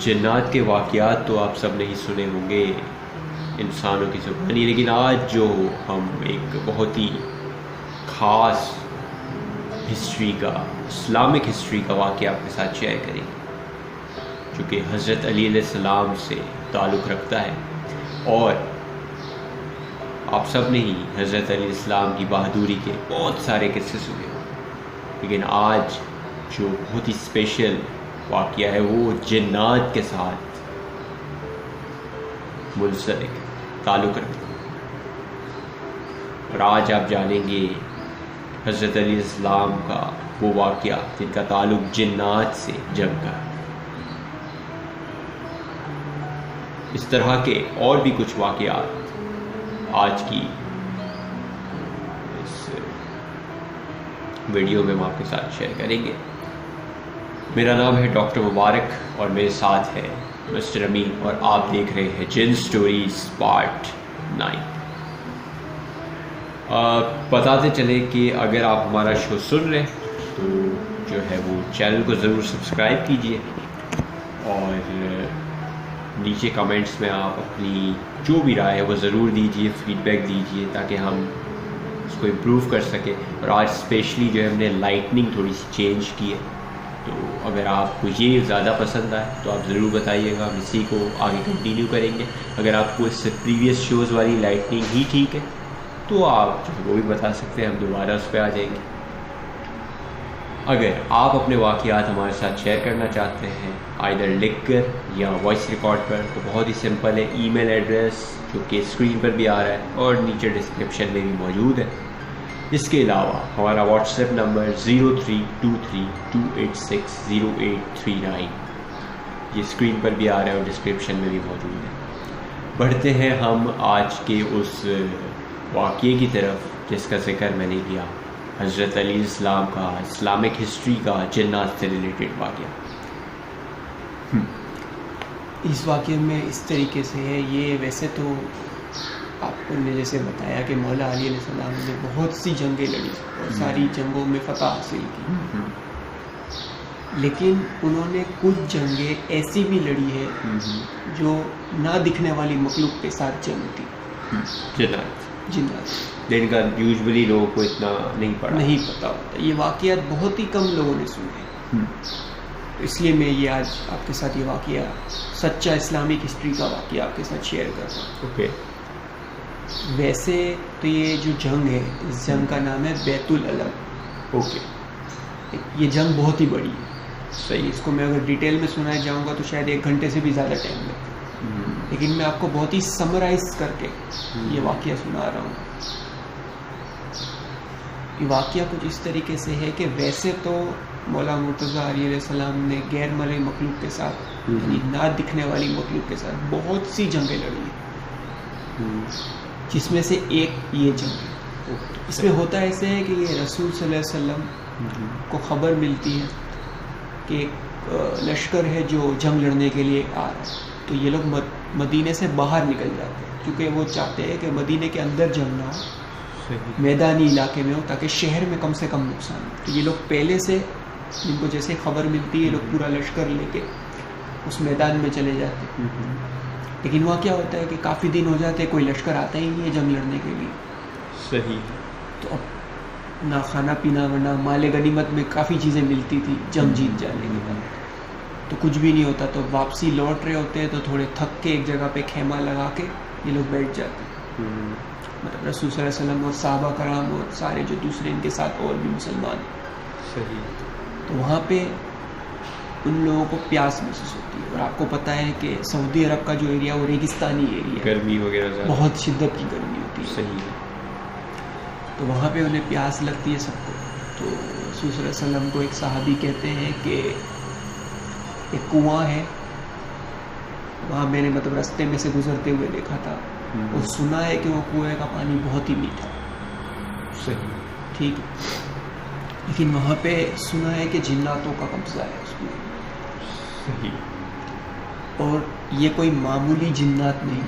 جنات کے واقعات تو آپ سب نے ہی سنے ہوں گے انسانوں کی زبانی، لیکن آج جو ہم ایک بہت ہی خاص ہسٹری کا، اسلامک ہسٹری کا واقعہ آپ کے ساتھ شیئر کریں گے، جو کہ حضرت علی علیہ السلام سے تعلق رکھتا ہے. اور آپ سب نے ہی حضرت علی علیہ السلام کی بہادری کے بہت سارے قصے سنے ہوں، لیکن آج جو بہت ہی اسپیشل واقعہ ہے وہ جنات کے ساتھ منسلک تعلق رکھتا ہے. اور آج آپ جانیں گے حضرت علیہ السلام کا وہ واقعہ جن کا تعلق جنات سے جنگ کا. اس طرح کے اور بھی کچھ واقعات آج کی اس ویڈیو میں ہم آپ کے ساتھ شیئر کریں گے. میرا نام ہے ڈاکٹر مبارک اور میرے ساتھ ہے مسٹر امین، اور آپ دیکھ رہے ہیں جن سٹوریز پارٹ 9. بتاتے چلیں کہ اگر آپ ہمارا شو سن رہے ہیں تو جو ہے وہ چینل کو ضرور سبسکرائب کیجئے، اور نیچے کمنٹس میں آپ اپنی جو بھی رائے ہے وہ ضرور دیجئے، فیڈ بیک دیجئے تاکہ ہم اس کو امپروو کر سکیں. اور آج اسپیشلی جو ہے ہم نے لائٹننگ تھوڑی سی چینج کی ہے، تو اگر آپ کو یہ زیادہ پسند آئے تو آپ ضرور بتائیے گا، ہم اسی کو آگے کنٹینیو کریں گے. اگر آپ کو اس سے پریویس شوز والی لائٹننگ ہی ٹھیک ہے تو آپ جو وہ بھی بتا سکتے ہیں، ہم دوبارہ اس پہ آ جائیں گے. اگر آپ اپنے واقعات ہمارے ساتھ شیئر کرنا چاہتے ہیں آئیدر لکھ کر یا وائس ریکارڈ پر، تو بہت ہی سمپل ہے. ای میل ایڈریس جو کہ اسکرین پر بھی آ رہا ہے اور نیچے ڈسکرپشن میں بھی موجود ہے. اس کے علاوہ ہمارا واٹس ایپ نمبر 032328603839 یہ اسکرین پر بھی آ رہا ہے اور ڈسکرپشن میں بھی موجود ہے. بڑھتے ہیں ہم آج کے اس واقعے کی طرف جس کا ذکر میں نے کیا، حضرت علی السلام کا اسلامک ہسٹری کا جنات سے ریلیٹڈ واقعہ. اس واقعے میں اس طریقے سے ہے، یہ ویسے تو آپ نے جیسے بتایا کہ مولا علی علیہ السلام نے بہت سی جنگیں لڑی اور ساری جنگوں میں فتح حاصل کی، لیکن انہوں نے کچھ جنگیں ایسی بھی لڑی ہے جو نہ دکھنے والی مخلوق کے ساتھ جنگ تھی، جنات، جن کا یوزولی لوگوں کو اتنا نہیں پتا ہوتا. یہ واقعات بہت ہی کم لوگوں نے سنے، اس لیے میں یہ آج آپ کے ساتھ یہ واقعہ، سچا اسلامک ہسٹری کا واقعہ آپ کے ساتھ شیئر کر رہا ہوں. اوکے. ویسے تو یہ جو جنگ ہے، اس جنگ کا نام ہے بیت العلم. اوکے. یہ جنگ بہت ہی بڑی ہے. صحیح. اس کو میں اگر ڈیٹیل میں سنایا جاؤں گا تو شاید 1 گھنٹے سے بھی زیادہ ٹائم لگتا ہے، لیکن میں آپ کو بہت ہی سمرائز کر کے یہ واقعہ سنا رہا ہوں. یہ واقعہ کچھ اس طریقے سے ہے کہ ویسے تو مولا مرتضیٰ علیہ السلام نے غیر مرئی مخلوق کے ساتھ، یعنی نہ دکھنے والی مخلوق کے ساتھ بہت سی جنگیں لڑی ہیں، جس میں سے ایک یہ جنگ ہے. اس میں ہوتا ایسے ہے کہ یہ رسول صلی اللہ علیہ وسلم کو خبر ملتی ہے کہ ایک لشکر ہے جو جنگ لڑنے کے لیے آ رہا ہے. تو یہ لوگ مدینے سے باہر نکل جاتے ہیں کیونکہ وہ چاہتے ہیں کہ مدینے کے اندر جنگ نہ ہو، میدانی علاقے میں ہو تاکہ شہر میں کم سے کم نقصان ہو. تو یہ لوگ پہلے سے، جن کو جیسے خبر ملتی ہے، یہ لوگ پورا لشکر لے کے اس میدان میں چلے جاتے ہیں. لیکن وہاں کیا ہوتا ہے کہ کافی دن ہو جاتے ہیں، کوئی لشکر آتا ہی نہیں ہے جنگ لڑنے کے لیے. صحیح. تو اب نہ کھانا پینا، ورنہ مال غنیمت میں کافی چیزیں ملتی تھی جنگ جیت جانے کے بعد، تو کچھ بھی نہیں ہوتا. تو واپسی لوٹ رہے ہوتے ہیں تو تھوڑے تھک کے ایک جگہ پہ خیمہ لگا کے یہ لوگ بیٹھ جاتے ہیں. مطلب رسول صلی اللہ علیہ وسلم اور صحابہ کرام اور سارے جو دوسرے ان کے ساتھ اور بھی مسلمان ہیں. صحیح. تو وہاں پہ ان لوگوں کو پیاس محسوس ہوتی ہے. اور آپ کو پتہ ہے کہ سعودی عرب کا جو ایریا وہ ریگستانی ایریا ہے، گرمی وغیرہ بہت شدت کی گرمی ہوتی ہے. صحیح. تو وہاں پہ انہیں پیاس لگتی ہے سب کو. تو رسول صلی اللہ علیہ وسلم کو ایک صحابی کہتے ہیں کہ ایک کنواں ہے وہاں، میں نے مطلب راستے میں سے گزرتے ہوئے دیکھا تھا، اور سنا ہے کہ وہ کنویں کا پانی بہت ہی میٹھا. صحیح. ٹھیک ہے. لیکن وہاں پہ سنا ہے کہ جناتوں کا قبضہ ہے اس میں. صحیح. اور یہ کوئی معمولی جنات نہیں،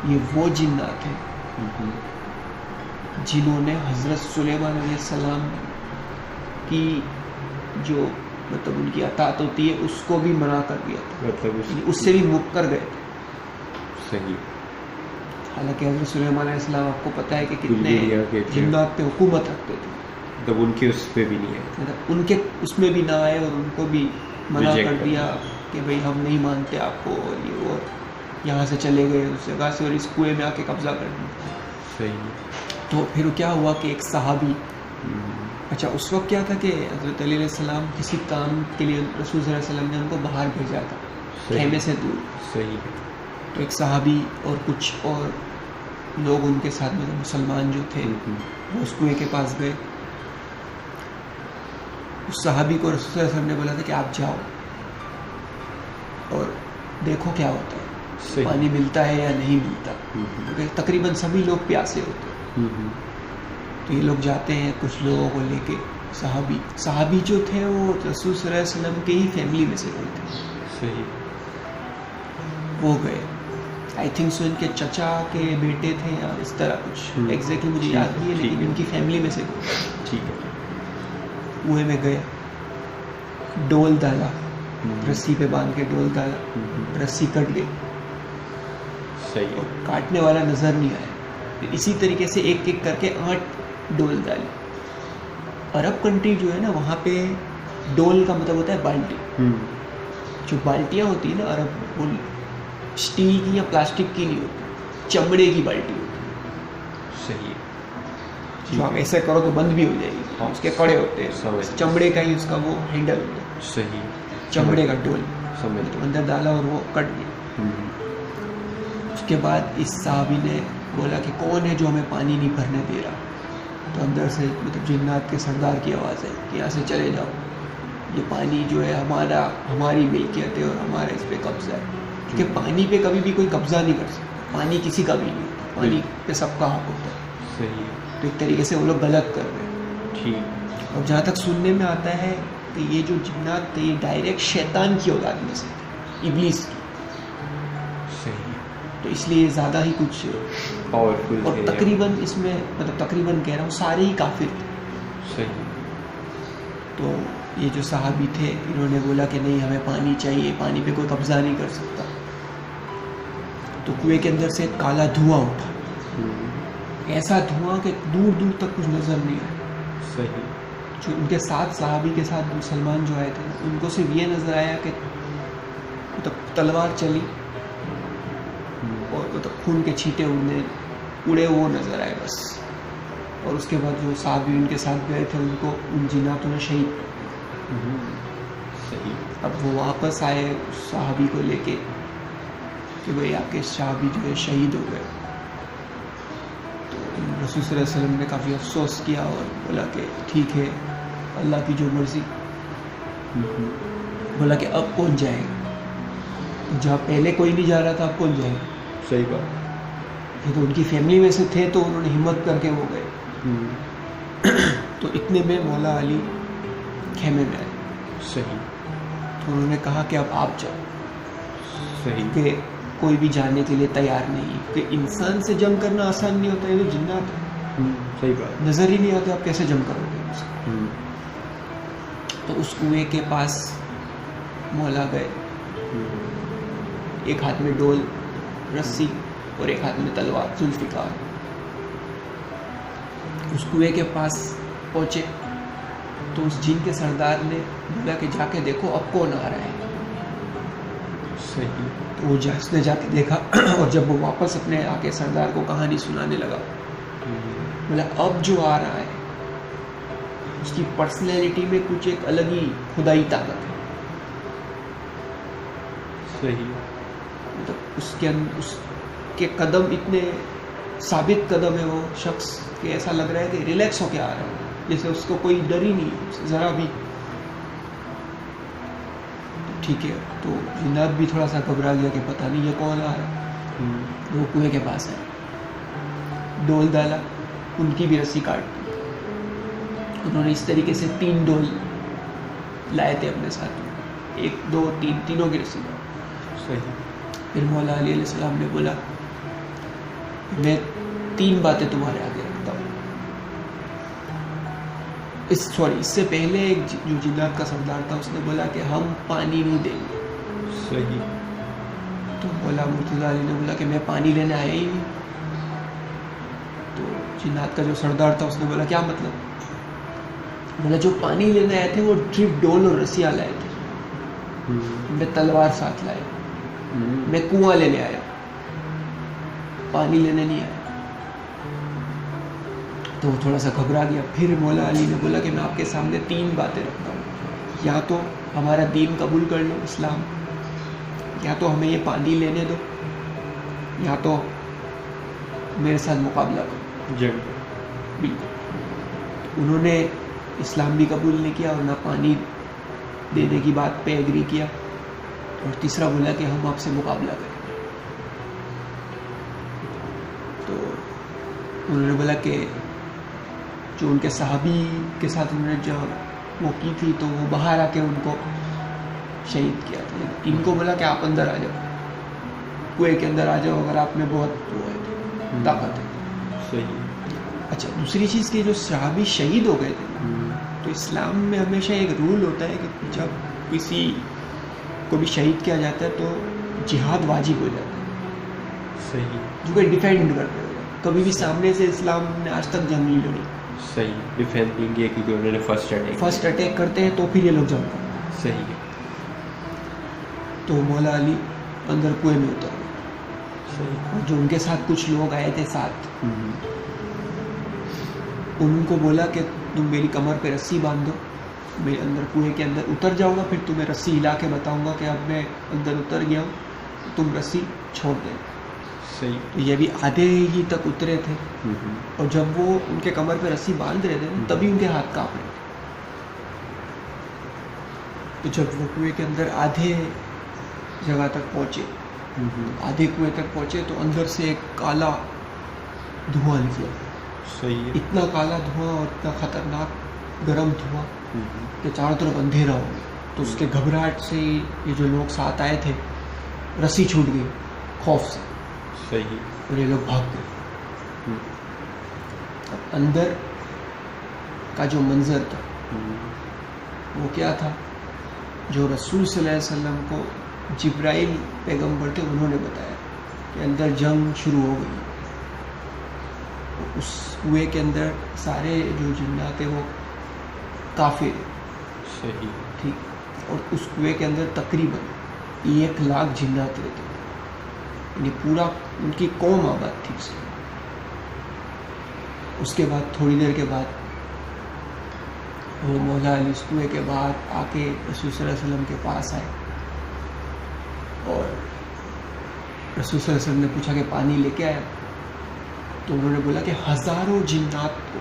یہ وہ جنات ہیں جنہوں نے حضرت سلیمان علیہ السلام کی جو مطلب ان کی اطاعت ہوتی ہے اس کو بھی منع کر دیا تھا، مطلب اس سے بھی مکر گئے تھے. صحیح. حالانکہ حضرت سلیمان علیہ السلام آپ کو پتہ ہے کہ کتنے دنیا کے جنات پہ حکومت رکھتے تھے، مطلب ان کے اس پہ بھی نہیں ہے، مطلب ان کے اس میں بھی نہ آئے اور ان کو بھی منع Reject کر دیا کہ بھئی ہم نہیں مانتے آپ کو، اور یہ وہ یہاں سے چلے گئے اس جگہ سے اور اس کنویں میں آ کے قبضہ کر دیا. صحیح. تو پھر کیا ہوا کہ ایک صحابی، اچھا اس وقت کیا تھا کہ حضرت علی علیہ السلام کسی کام کے لیے رسول صلی اللہ علیہ وسلم نے ان کو باہر بھیجا تھا خیمے سے دور. صحیح. تو ایک صحابی اور کچھ اور لوگ ان کے ساتھ میں مسلمان جو تھے وہ اس کنویں کے پاس گئے. اس صحابی کو رسول صلی اللہ علیہ وسلم نے بولا تھا کہ آپ جاؤ اور دیکھو کیا ہوتا ہے، پانی ملتا ہے یا نہیں ملتا، کیونکہ تقریباً سبھی لوگ پیاسے ہوتے ہیں. تو یہ لوگ جاتے ہیں کچھ لوگوں کو لے کے. صحابی جو تھے وہ رسول صلی اللہ علیہ وسلم کے ہی فیملی میں سے کوئی تھے. صحیح. وہ گئے، آئی تھنک سو ان کے چچا کے بیٹے تھے یا اس طرح کچھ، ایگزیکٹلی مجھے یاد نہیں ہے، لیکن ان کی فیملی میں سے کوئی. ٹھیک ہے. کنویں میں گئے، ڈول ڈالا، رسی پہ باندھ کے ڈول ڈالا، رسی کٹ گئی. صحیح. اور کاٹنے والا نظر نہیں آیا. پھر اسی طریقے سے ایک ایک کر کے 8 ڈول ڈالی. عرب کنٹری جو ہے نا وہاں پہ ڈول کا مطلب ہوتا ہے بالٹی. جو بالٹیاں ہوتی ہیں نا عرب میں وہ اسٹیل کی یا پلاسٹک کی نہیں ہوتی، چمڑے کی بالٹی ہوتی ہے. صحیح. جو آپ ایسے کرو تو بند بھی ہو جائے گی، اس کے کڑے ہوتے ہیں، چمڑے کا ہی اس کا وہ ہینڈل ہوتا ہے. صحیح. چمڑے کا ڈول سمجھ تو اندر ڈالا اور وہ کٹ گیا. اس کے بعد اس صحابی نے بولا کہ کون ہے جو ہمیں پانی نہیں بھرنے دے رہا. تو اندر سے مطلب جنات کے سردار کی آواز ہے کہ یہاں سے چلے جاؤ، یہ پانی جو ہے ہماری ملکیت ہے اور ہمارا اس پہ قبضہ ہے. کیونکہ پانی پہ کبھی بھی کوئی قبضہ نہیں کر سکتا، پانی کسی کا بھی نہیں ہوتا، پانی پہ سب کا حق ہوتا ہے. صحیح. تو ایک طریقے سے وہ لوگ غلط کر رہے ہیں. ٹھیک. اور جہاں تک سننے میں آتا ہے کہ یہ جو جنات تھے یہ ڈائریکٹ شیطان کی اولاد میں سے تھے، ابلیس کی. صحیح. تو اس لیے زیادہ ہی کچھ پاورفل اور تھے. تقریباً اس میں مطلب تقریباً کہہ رہا ہوں سارے ہی کافر تھے. صحیح. تو یہ جو صحابی تھے انہوں نے بولا کہ نہیں ہمیں پانی چاہیے، پانی پہ کوئی قبضہ نہیں کر سکتا. تو کنویں کے اندر سے ایک کالا دھواں اٹھا، ایسا دھواں کہ دور دور تک کچھ نظر نہیں آیا. صحیح. جو ان کے ساتھ صحابی کے ساتھ مسلمان جو آئے تھے ان کو صرف یہ نظر آیا کہ مطلب تلوار چلی اور مطلب خون کے چھینٹے اڑے وہ نظر آئے بس. اور اس کے بعد جو صحابی ان کے ساتھ گئے تھے ان کو ان جناتوں نے شہید. صحیح. اب وہ واپس آئے اس صحابی کو لے کے کہ بھئی آپ کے صحابی جو ہے شہید ہو گئے. تو رسول صلی اللہ علیہ وسلم نے کافی افسوس کیا اور بولا کہ ٹھیک ہے اللہ کی جو مرضی. بولا کہ اب کون جائے گا، جہاں پہلے کوئی نہیں جا رہا تھا اب کون جائے گا. صحیح بات. یہ تو ان کی فیملی میں سے تھے تو انہوں نے ہمت کر کے وہ گئے. تو اتنے میں مولا علی خیمے میں آئے. صحیح. تو انہوں نے کہا کہ اب آپ جاؤ. صحیح. کہ کوئی بھی جانے کے لیے تیار نہیں، کہ انسان سے جنگ کرنا آسان نہیں ہوتا، یہ تو جنات ہے. صحیح بات. نظر ہی نہیں آتے آپ کیسے جنگ کرو گے اس کو. تو اس کنویں کے پاس مولا گئے، ایک ہاتھ میں ڈول رسی اور ایک ہاتھ میں تلوار ذوالفقار. اس کنویں کے پاس پہنچے تو اس جن کے سردار نے بولا کہ جا کے دیکھو اب کون آ رہا ہے. صحیح. تو وہ اس نے جا کے دیکھا اور جب وہ واپس اپنے آ کے سردار کو کہانی سنانے لگا بولا اب جو آ رہا ہے اس کی پرسنالٹی میں کچھ ایک الگ ہی خدائی طاقت ہے. صحیح. مطلب اس کے قدم اتنے ثابت قدم ہے وہ شخص کہ ایسا لگ رہا ہے کہ ریلیکس ہو کے آ رہا ہے، جیسے اس کو کوئی ڈر ہی نہیں ذرا بھی. ٹھیک ہے. تو جنات بھی تھوڑا سا گھبرا گیا کہ پتہ نہیں یہ کون آ رہا ہے. وہ کنویں کے پاس ہے، ڈول ڈالا، ان کی بھی رسی کاٹ دی. انہوں نے اس طریقے سے 3 ڈول لائے تھے اپنے ساتھ، 1 2 3 تینوں کی رسی کاٹ. صحیح. پھر مولا علی علیہ السلام نے بولا میں 3 باتیں تمہارے آگے رکھتا ہوں. اس سے پہلے ایک جو جنات کا سردار تھا اس نے بولا کہ ہم پانی نہیں دیں گے. صحیح. تو مولا مرتضیٰ علی نے بولا کہ میں پانی لینے آیا ہی نہیں. تو جنات کا جو سردار تھا اس نے بولا کیا مطلب؟ بولا جو پانی لینے آئے تھے وہ ڈرپ ڈول اور رسیاں لائے تھے, میں تلوار ساتھ لائے, میں کنواں لینے آیا, پانی لینے نہیں آیا. تو وہ تھوڑا سا گھبرا گیا. پھر مولا علی نے بولا کہ میں آپ کے سامنے 3 باتیں رکھتا ہوں, یا تو ہمارا دین قبول کر لو اسلام, یا تو ہمیں یہ پانی لینے دو, یا تو میرے ساتھ مقابلہ کرو. جنگ. بالکل. انہوں نے اسلام بھی قبول نہیں کیا اور نہ پانی دینے کی بات پہ ایگری کیا, اور تیسرا بولا کہ ہم آپ سے مقابلہ کریں. تو انہوں نے بولا کہ جو ان کے صحابی کے ساتھ انہوں نے جب وہ کی تھی تو وہ باہر آ کے ان کو شہید کیا تھا. ان کو بولا کہ آپ اندر آ جاؤ, کنویں کے اندر آ جاؤ اگر آپ میں بہت وہ ہے طاقت ہے. صحیح. اچھا, دوسری چیز کہ جو صحابی شہید ہو گئے تھے, تو اسلام میں ہمیشہ ایک رول ہوتا ہے کہ جب کسی کو بھی شہید کیا جاتا ہے تو جہاد واجب ہو جاتا ہے. صحیح. جو کہ ڈیفینڈ کرتے ہیں, کبھی بھی سامنے سے اسلام نے آج تک جنگ نہیں لڑی. صحیح. ڈیفینڈنگ یہ کیونکہ انہوں نے فرسٹ اٹیک کرتے ہیں تو پھر یہ لوگ جنگ کرتے ہیں. صحیح ہے. تو مولا علی اندر کنویں میں اتر گئے. صحیح. اور جو ان کے ساتھ کچھ لوگ آئے تھے ساتھ, ان کو بولا کہ تم میری کمر پہ رسی باندھ دو, میں اندر کنویں کے اندر اتر جاؤں گا, پھر تمہیں رسی ہلا کے بتاؤں گا کہ اب میں اندر اتر گیا ہوں, تم رسی چھوڑ دیں. صحیح. تو یہ بھی آدھے ہی تک اترے تھے, اور جب وہ ان کے کمر پہ رسی باندھ رہے تھے تبھی ان کے ہاتھ کانپ رہے تھے. تو جب وہ کنویں کے اندر آدھے جگہ تک پہنچے, آدھے کنویں تک پہنچے, تو اندر سے ایک کالا دھواں نکلا. صحیح ہے. اتنا کالا دھواں اور اتنا خطرناک گرم دھواں کہ چاروں طرف اندھیرا ہو گیا. تو اس کے گھبراہٹ سے یہ جو لوگ ساتھ آئے تھے رسی چھوٹ گئی خوف سے. صحیح. اور یہ لوگ بھاگ گئے. اب اندر کا جو منظر تھا وہ کیا تھا, جو رسول صلی اللہ علیہ وسلم کو جبرائیل پیغمبر تھے انہوں نے بتایا کہ اندر جنگ شروع ہو گئی. اس کنویں کے اندر سارے جو جنات تھے وہ کافر. صحیح. ٹھیک. اور اس کنویں کے اندر تقریباً 1,00,000 جنات رہتے تھے, یعنی پورا ان کی قوم آباد تھی. اس کے بعد تھوڑی دیر کے بعد وہ مولا علی اس کنویں کے بعد آ کے رسول صلی اللہ علیہ وسلم کے پاس آئے, اور رسول صلی اللہ علیہ وسلم نے پوچھا کہ پانی لے کے آیا؟ تو انہوں نے بولا کہ ہزاروں جنات کو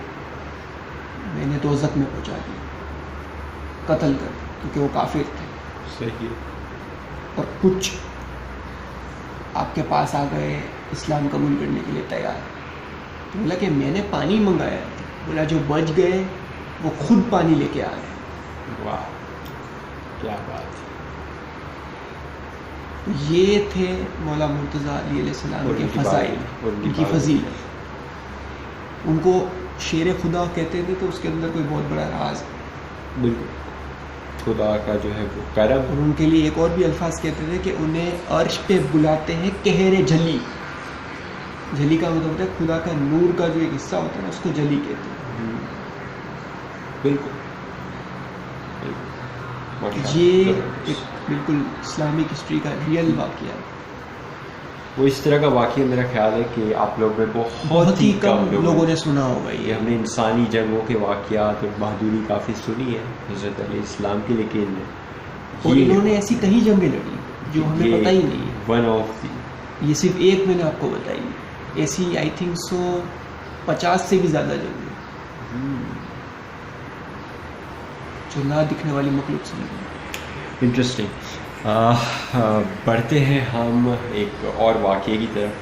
میں نے دوزخ میں پہنچا دیا, قتل کر دیا, کیونکہ وہ کافر تھے. صحیح. اور کچھ آپ کے پاس آ گئے اسلام قبول کرنے کے لیے تیار. تو بولا کہ میں نے پانی منگایا. بولا جو بچ گئے وہ خود پانی لے کے آ گئے. واہ, کیا بات. یہ تھے مولا مرتضیٰ علی علیہ السلام کے فضائل, ان کی فضیلت. ان کو شیر خدا کہتے تھے تو اس کے اندر کوئی بہت بڑا راز ہے. بالکل. خدا کا جو ہے وہ کرم. اور ان کے لیے ایک اور بھی الفاظ کہتے تھے کہ انہیں عرش پہ بلاتے ہیں قہر جلی. جلی کا مطلب ہے خدا کا نور کا جو ایک حصہ ہوتا ہے نا, اس کو جلی کہتے ہیں. بالکل. یہ ایک بالکل اسلامک ہسٹری کا ریئل واقعہ ہے. وہ اس طرح کا واقعہ میرا خیال ہے کہ آپ لوگ میں بہت ہی کم لوگوں نے سنا ہوگا. یہ ہم نے انسانی جنگوں کے واقعات اور بہادری کافی سنی ہے حضرت علیہ السلام کی, لیکن اور انہوں نے ایسی کئی جنگیں لڑی جو ہمیں پتہ ہی نہیں ہے. ون آف دی, یہ صرف ایک میں نے آپ کو بتائی, ایسی آئی تھنک 150 سے بھی زیادہ جنگیں جو نہ دکھنے والی مخلوق سے لڑی. انٹرسٹنگ. بڑھتے ہیں ہم ایک اور واقعے کی طرف.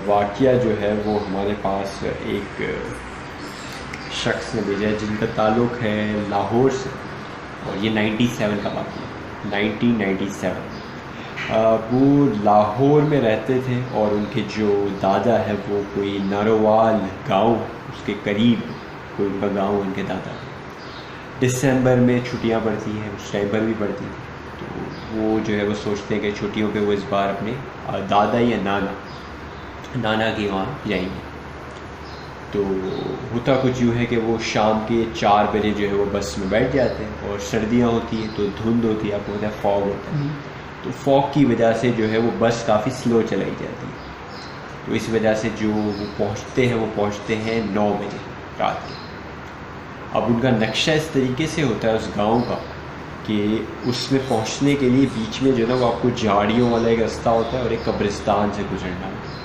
واقعہ جو ہے وہ ہمارے پاس ایک شخص نے بھیجا ہے جن کا تعلق ہے لاہور سے, اور یہ 97 کا واقعہ, 1997. وہ لاہور میں رہتے تھے اور ان کے جو دادا ہے وہ کوئی نارووال گاؤں اس کے قریب کوئی ان کا گاؤں ان کے دادا کا. دسمبر میں چھٹیاں پڑتی ہیں, اس ٹائم پر بھی پڑتی تھی, تو وہ جو ہے وہ سوچتے ہیں کہ چھٹیوں پہ وہ اس بار اپنے دادا یا نانا کے وہاں جائیں گے. تو ہوتا کچھ یوں ہے کہ وہ شام کے 4 بجے جو ہے وہ بس میں بیٹھ جاتے ہیں, اور سردیاں ہوتی ہیں تو دھند ہوتی ہے, آپ کو پتہ ہے فوگ ہوتا ہے, تو فوگ کی وجہ سے جو ہے وہ بس کافی سلو چلائی جاتی ہے. تو اس وجہ سے جو وہ پہنچتے ہیں 9 بجے رات کے. اب ان کا نقشہ اس طریقے سے ہوتا ہے اس گاؤں کا کہ اس میں پہنچنے کے لیے بیچ میں جو ہے نا وہ آپ کو جھاڑیوں والا ایک راستہ ہوتا ہے اور ایک قبرستان سے گزرنا ہوتا ہے.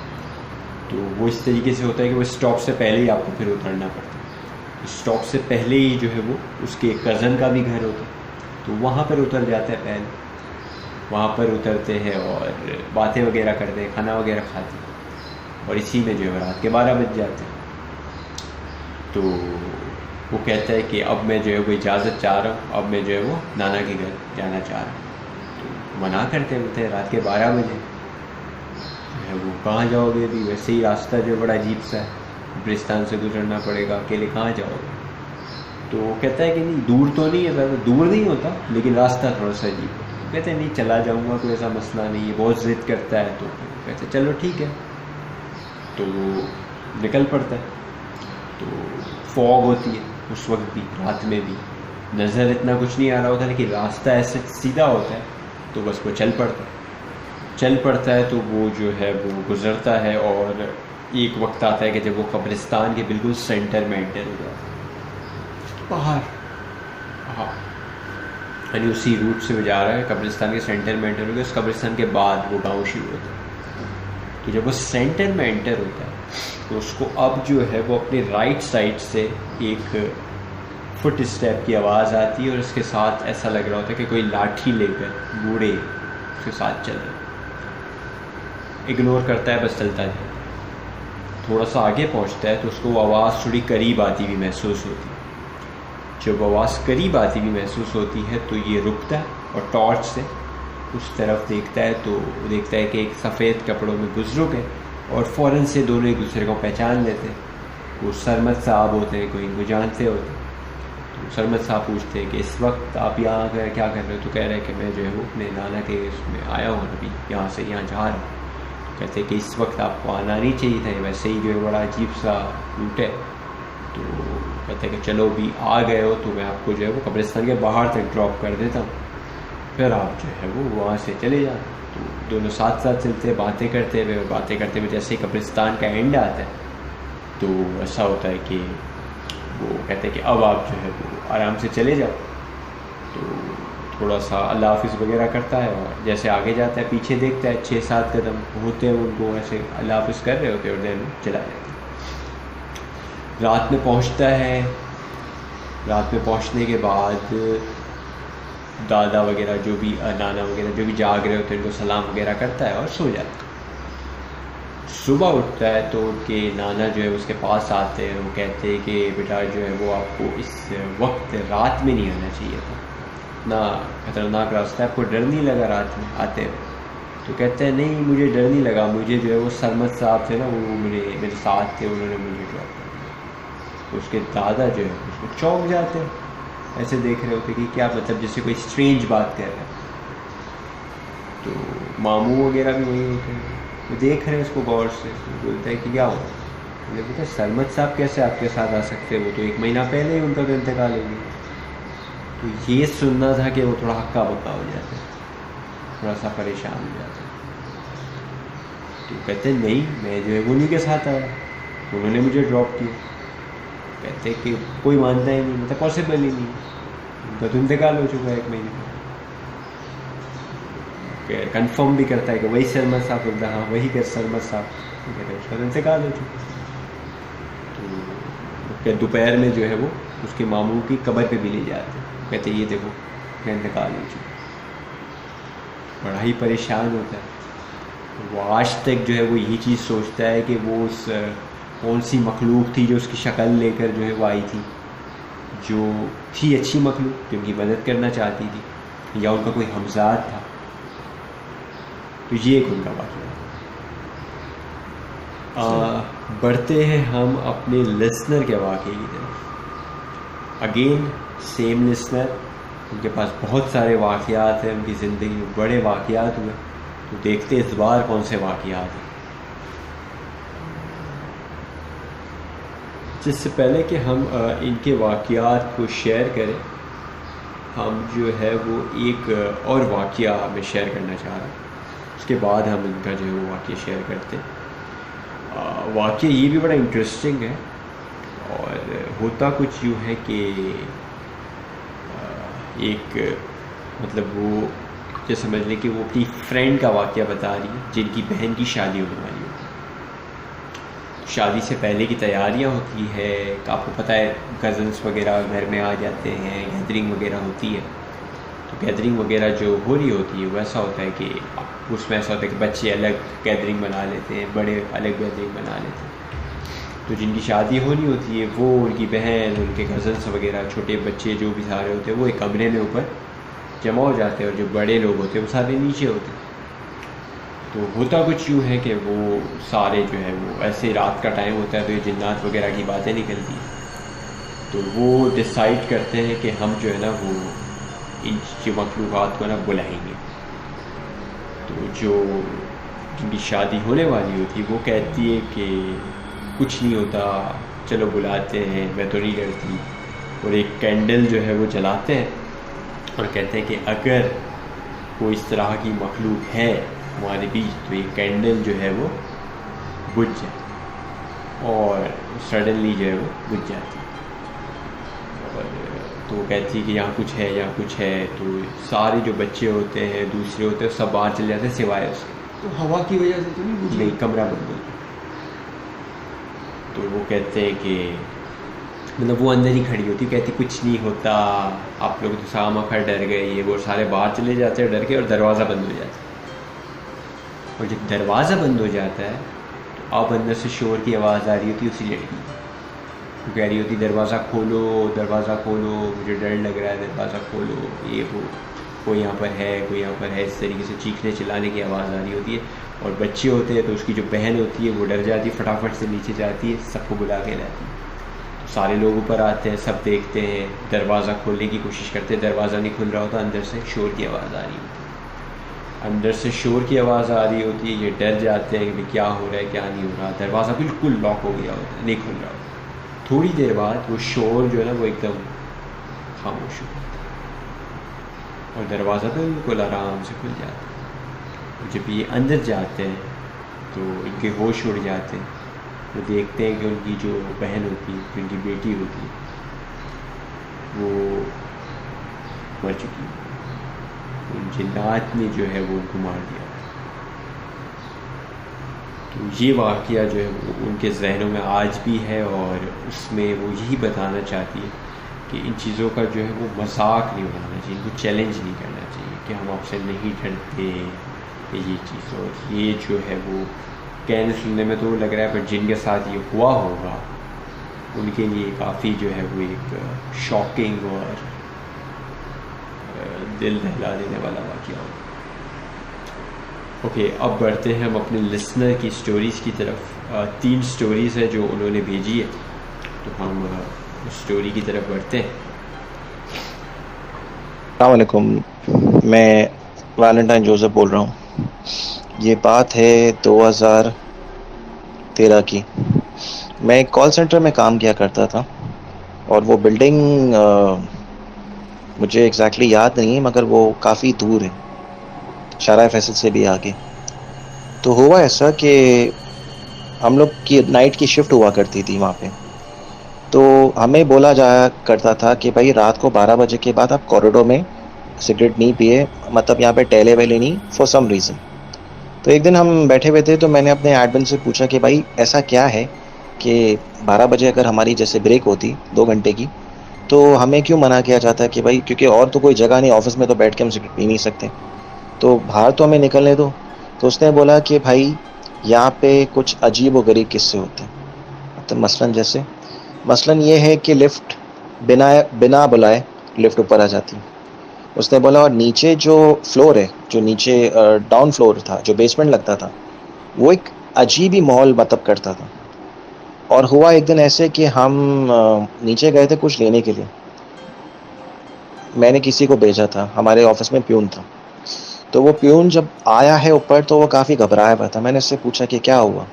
تو وہ اس طریقے سے ہوتا ہے کہ وہ اسٹاپ سے پہلے ہی آپ کو پھر اترنا پڑتا ہے. اسٹاپ سے پہلے ہی جو ہے وہ اس کے کزن کا بھی گھر ہوتا ہے, تو وہاں پر اتر جاتے ہیں پہلے. وہاں پر اترتے ہیں اور باتیں وغیرہ کرتے ہیں, کھانا وغیرہ کھاتے ہیں, اور اسی میں جو ہے رات کے 12 بج جاتے ہیں. تو وہ کہتا ہے کہ اب میں جو ہے وہ اجازت چاہ رہا ہوں, اب میں جو ہے وہ نانا کے گھر جانا چاہ رہا ہوں. تو منع کرتے ہوتے ہیں رات کے 12 بجے. وہ کہاں جاؤ گے, ابھی ویسے ہی راستہ جو بڑا عجیب سا ہے, قبرستان سے گزرنا پڑے گا, اکیلے کہاں جاؤ گے. تو وہ کہتا ہے کہ نہیں, دور تو نہیں ہے, زیادہ دور نہیں ہوتا, لیکن راستہ تھوڑا سا عجیب ہے. کہتے ہیں نہیں چلا جاؤں گا, کوئی ایسا مسئلہ نہیں ہے. بہت ضد کرتا ہے, تو کہتے ہیں چلو ٹھیک ہے. تو وہ نکل پڑتا ہے. تو فوگ ہوتی ہے اس وقت بھی, رات میں بھی نظر اتنا کچھ نہیں آ رہا ہوتا, لیکن راستہ ایسے سیدھا ہوتا ہے, تو بس وہ چل پڑتا ہے. تو وہ جو ہے وہ گزرتا ہے, اور ایک وقت آتا ہے کہ جب وہ قبرستان کے بالکل سینٹر میں انٹر ہو جاتا ہے. باہر, ہاں, یعنی اسی روٹ سے وہ جا رہا ہے, قبرستان کے سینٹر میں انٹر ہو گیا. اس قبرستان کے بعد وہ گاؤں شروع ہوتا ہے. تو جب وہ سینٹر میں انٹر ہوتا ہے تو اس کو اب جو ہے وہ اپنے رائٹ سائڈ سے ایک فٹ اسٹیپ کی آواز آتی ہے, اور اس کے ساتھ ایسا لگ رہا ہوتا ہے کہ کوئی لاٹھی لے کر بوڑھے اس کے ساتھ چل رہے. اگنور کرتا ہے, بس چلتا ہے. تھوڑا سا آگے پہنچتا ہے تو اس کو وہ آواز تھوڑی قریب آتی بھی محسوس ہوتی ہے. جب آواز قریب آتی بھی محسوس ہوتی ہے تو یہ رکتا ہے, اور ٹارچ سے اس طرف دیکھتا ہے. تو دیکھتا ہے کہ ایک سفید کپڑوں میں بزرگ ہے, اور فوراً سے دونوں ایک دوسرے کو پہچان لیتے ہیں. وہ سرمد صاحب ہوتے ہیں, کوئی ان کو جانتے ہوتے ہیں. تو سرمد صاحب پوچھتے ہیں کہ اس وقت آپ یہاں کیا کر رہے ہو. تو کہہ رہے ہیں کہ میں جو ہے وہ اپنے نانا کے اس میں آیا ہوں, ابھی یہاں سے یہاں جا رہا ہوں. کہتے ہیں کہ اس وقت آپ کو آنا نہیں چاہیے تھا, ویسے ہی جو ہے بڑا عجیب سا روٹ ہے. تو کہتے ہیں کہ چلو ابھی آ گئے ہو تو میں آپ کو جو ہے وہ قبرستان کے باہر تک ڈراپ کر دیتا ہوں, پھر آپ جو ہے وہ وہاں سے چلے جائیں. تو دونوں ساتھ چلتے, باتیں کرتے ہوئے جیسے قبرستان کا اینڈ آتا ہے تو ایسا ہوتا ہے کہ وہ کہتے ہیں کہ اب آپ جو ہے وہ آرام سے چلے جاؤ. تو تھوڑا سا اللہ حافظ وغیرہ کرتا ہے, اور جیسے آگے جاتا ہے پیچھے دیکھتا ہے 6-7 قدم ہوتے ہیں ان کو ایسے اللہ حافظ کر رہے ہوتے ہیں, اور دین چلا جاتا ہے. رات میں پہنچتا ہے. رات میں پہنچنے کے بعد دادا وغیرہ جو بھی نانا وغیرہ جو بھی جاگ رہے ہوتے ہیں ان کو سلام وغیرہ کرتا ہے اور سو جاتا ہے. صبح اٹھتا ہے تو ان کے نانا جو ہے اس کے پاس آتے ہیں. وہ کہتے ہیں کہ بیٹا جو ہے وہ آپ کو اس وقت رات میں نہیں آنا چاہیے تھا, اتنا خطرناک راستہ ہے, آپ کو ڈر نہیں لگا رات میں آتے ہوئے. تو کہتے ہیں نہیں مجھے ڈر نہیں لگا, مجھے جو ہے وہ سرمد صاحب تھے نا, وہ میرے ساتھ تھے, انہوں نے مجھے ڈراپ کیا. تو اس کے دادا جو ہے اس کو چونک جاتے ہیں, ایسے دیکھ رہے ہوتے کہ کیا مطلب جیسے کوئی اسٹرینج بات کر رہا ہے. تو ماموں وغیرہ بھی وہی ہوتے ہیں, وہ دیکھ رہے ہیں اس کو غور سے. بولتا ہے کہ کیا ہوا. مجھے پوچھا سرمد صاحب کیسے آپ کے ساتھ آ سکتے, وہ تو 1 مہینہ پہلے ہی ان کا تو انتقال ہو گیا. تو یہ سننا تھا کہ وہ تھوڑا ہکا بکا ہو جاتا ہے, تھوڑا سا پریشان ہو جاتا ہے. تو کہتے ہیں نہیں میں جو ہے انہیں کے ساتھ آیا, انہوں نے مجھے ڈراپ کیا. کہتے ہیں کہ کوئی مانتا ہی نہیں, مطلب پاسبل ہی نہیں, ان کا تو انتقال ہو چکا ہے 1 مہینے میں. کنفرم بھی کرتا ہے کہ وہی سرمد صاحب. بولتا ہاں وہی کہ سرمد صاحب, کہتے ہیں اس کا تو انتقال ہو چکا. تو دوپہر میں جو ہے وہ اس کے ماموں کی قبر پہ بھی لے جاتے ہیں. کہتے ہیں یہ دیکھو کہ انتقال ہو چکا. بڑا ہی پریشان ہوتا ہے. وہ آج تک جو ہے وہ یہی چیز سوچتا ہے کہ وہ اس کون سی مخلوق تھی جو اس کی شکل لے کر جو ہے وہ آئی تھی, جو تھی اچھی مخلوق جو ان کی مدد کرنا چاہتی تھی, یا ان کا کوئی ہمزاد تھا. تو یہ ایک ان کا واقعہ. بڑھتے ہیں ہم اپنے لسنر کے واقعے کی طرف. اگین سیم لسنر، ان کے پاس بہت سارے واقعات ہیں، ان کی زندگی میں بڑے واقعات ہوئے، تو دیکھتے اس بار کون سے واقعات ہیں۔ جس سے پہلے کہ ہم ان کے واقعات کو شیئر کریں، ہم جو ہے وہ ایک اور واقعہ میں شیئر کرنا چاہ رہا ہوں، اس کے بعد ہم ان کا جو ہے وہ واقعہ شیئر کرتے ہیں۔ واقعہ یہ بھی بڑا انٹرسٹنگ ہے، اور ہوتا کچھ یوں ہے کہ ایک مطلب وہ جو سمجھ لیں کہ وہ اپنی فرینڈ کا واقعہ بتا رہی ہے جن کی بہن کی شادی ہونے والی ہوتی ہے۔ شادی سے پہلے کی تیاریاں ہوتی ہے، آپ کو پتہ ہے کزنس وغیرہ گھر میں آ جاتے ہیں، گیدرنگ وغیرہ ہوتی ہے، تو گیدرنگ وغیرہ جو ہو رہی ہوتی ہے وہ ایسا ہوتا ہے کہ اس میں ایسا ہوتا ہے کہ بچے الگ گیدرنگ بنا لیتے ہیں، بڑے الگ گیدرنگ بنا لیتے ہیں۔ تو جن کی شادی ہونی ہوتی ہے وہ، ان کی بہن، ان کے کزنس وغیرہ، چھوٹے بچے جو بھی سارے ہوتے ہیں وہ ایک کمرے میں اوپر جمع ہو جاتے ہیں، اور جو بڑے لوگ ہوتے ہیں وہ سارے نیچے ہوتے ہیں۔ تو ہوتا کچھ یوں ہے کہ وہ سارے جو ہے وہ ایسے رات کا ٹائم ہوتا ہے تو یہ جنات وغیرہ کی باتیں نکلتی ہیں، تو وہ ڈیسائیڈ کرتے ہیں کہ ہم جو ہے نا وہ ان جو مخلوقات کو نا بلائیں گے۔ تو جو جن کی شادی ہونے والی ہوتی ہے وہ کہتی ہے کہ کچھ نہیں ہوتا، چلو بلاتے ہیں، میں تو نہیں ڈرتی، اور ایک کینڈل جو ہے وہ جلاتے ہیں اور کہتے ہیں کہ اگر کوئی اس طرح کی مخلوق ہے ہمارے بیچ تو یہ کینڈل جو ہے وہ بجھ جائے، اور سڈنلی جو ہے وہ بجھ جاتی ہے۔ اور تو وہ کہتی ہے کہ یہاں کچھ ہے، یہاں کچھ ہے، تو سارے جو بچے ہوتے ہیں، دوسرے ہوتے ہیں، سب باہر چلے جاتے ہیں سوائے اس کے۔ تو ہوا کی وجہ سے تو نہیں بجھی؟ نہیں، کمرہ بند ہو گیا۔ تو وہ کہتے ہیں کہ مطلب وہ اندر ہی کھڑی ہوتی، کہتی کچھ نہیں ہوتا، آپ لوگ تو سامہ کھڑ ڈر گئے، یہ وہ سارے باہر چلے جاتے ہیں ڈر کے، اور دروازہ بند ہو جاتا ہے۔ اور جب دروازہ بند ہو جاتا ہے تو اب اندر سے شور کی آواز آ رہی ہوتی اسی لڑکی، وہ کہہ رہی ہوتی دروازہ کھولو، دروازہ کھولو، مجھے ڈر لگ رہا ہے، دروازہ کھولو، یہ وہ، کوئی یہاں پر ہے، کوئی یہاں پر ہے، اس طریقے سے چیخنے چلانے کی آواز آ رہی ہوتی ہے۔ اور بچے ہوتے ہیں تو اس کی جو بہن ہوتی ہے وہ ڈر جاتی ہے، فٹافٹ سے نیچے جاتی ہے، سب کو بلا کے لاتی ہے۔ تو سارے لوگ اوپر آتے ہیں، سب دیکھتے ہیں، دروازہ کھولنے کی کوشش کرتے ہیں، دروازہ نہیں کھل رہا ہوتا، اندر سے شور کی آواز آ رہی ہوتی ہے، اندر سے شور کی آواز آ رہی ہوتی ہے، یہ ڈر جاتے ہیں کہ کیا ہو رہا ہے، کیا نہیں ہو رہا، دروازہ بالکل لاک ہو گیا ہوتا ہے، نہیں کھل رہا ہوتا۔ تھوڑی دیر بعد وہ شور جو ہے نا وہ ایک دم خاموش ہو جاتا ہے، اور دروازہ بالکل آرام سے کھل جاتا ہے۔ جب یہ اندر جاتے ہیں تو ان کے ہوش اڑ جاتے ہیں، وہ دیکھتے ہیں کہ ان کی جو بہن ہوتی ہے، جو ان کی بیٹی ہوتی ہے، وہ مر چکی ہے، ان جنات نے جو ہے وہ ان کو مار دیا۔ تو یہ واقعہ جو ہے وہ ان کے ذہنوں میں آج بھی ہے، اور اس میں وہ یہی بتانا چاہتی ہے کہ ان چیزوں کا جو ہے وہ مذاق نہیں اڑانا چاہیے، ان کو چیلنج نہیں کرنا چاہیے کہ ہم آپ سے نہیں ڈرتے، یہ چیز۔ اور یہ جو ہے وہ کہنے سننے میں تو لگ رہا ہے، پر جن کے ساتھ یہ ہوا ہوگا ان کے لیے کافی جو ہے وہ ایک شاکنگ اور دل دہلا دینے والا واقعہ ہوگا۔ اوکے، اب بڑھتے ہیں ہم اپنے لسنر کی سٹوریز کی طرف۔ 3 سٹوریز ہے جو انہوں نے بھیجی ہے، تو ہم اس سٹوری کی طرف بڑھتے ہیں۔ السلام علیکم، میں ویلنٹائن جوزف بول رہا ہوں۔ یہ بات ہے 2013 کی۔ میں ایک کال سینٹر میں کام کیا کرتا تھا، اور وہ بلڈنگ مجھے ایگزیکٹلی یاد نہیں ہے، مگر وہ کافی دور ہے، شارع فیصل سے بھی آگے۔ تو ہوا ایسا کہ ہم لوگ کی نائٹ کی شفٹ ہوا کرتی تھی وہاں پہ، تو ہمیں بولا جایا کرتا تھا کہ بھائی رات کو 12 بجے کے بعد آپ کوریڈور میں سگریٹ نہیں پیے، مطلب یہاں پہ ٹہلے ویلے نہیں، فار سم ریزن۔ تو ایک دن ہم بیٹھے ہوئے تھے، تو میں نے اپنے ایڈمن سے پوچھا کہ بھائی ایسا کیا ہے کہ 12 بجے اگر ہماری جیسے بریک ہوتی 2 گھنٹے کی، تو ہمیں کیوں منع کیا جاتا ہے کہ بھائی کیونکہ اور تو کوئی جگہ نہیں، آفس میں تو بیٹھ کے ہم سگریٹ پی نہیں سکتے، تو باہر تو ہمیں نکلنے دو۔ تو اس نے بولا کہ بھائی یہاں پہ کچھ عجیب و غریب قصے ہوتے ہیں، تو مثلاً یہ ہے کہ لفٹ بنا بلائے لفٹ اوپر آ جاتی۔ اس نے بولا اور نیچے جو فلور ہے، جو نیچے ڈاؤن فلور تھا، جو بیسمنٹ لگتا تھا، وہ ایک عجیب ہی ماحول مطلب کرتا تھا۔ اور ہوا ایک دن ایسے کہ ہم نیچے گئے تھے کچھ لینے کے لیے، میں نے کسی کو بھیجا تھا, ہمارے آفس میں پیون تھا, تو وہ پیون جب آیا ہے اوپر تو وہ کافی گھبرایا ہوا تھا. میں نے اس سے پوچھا کہ کیا ہوا.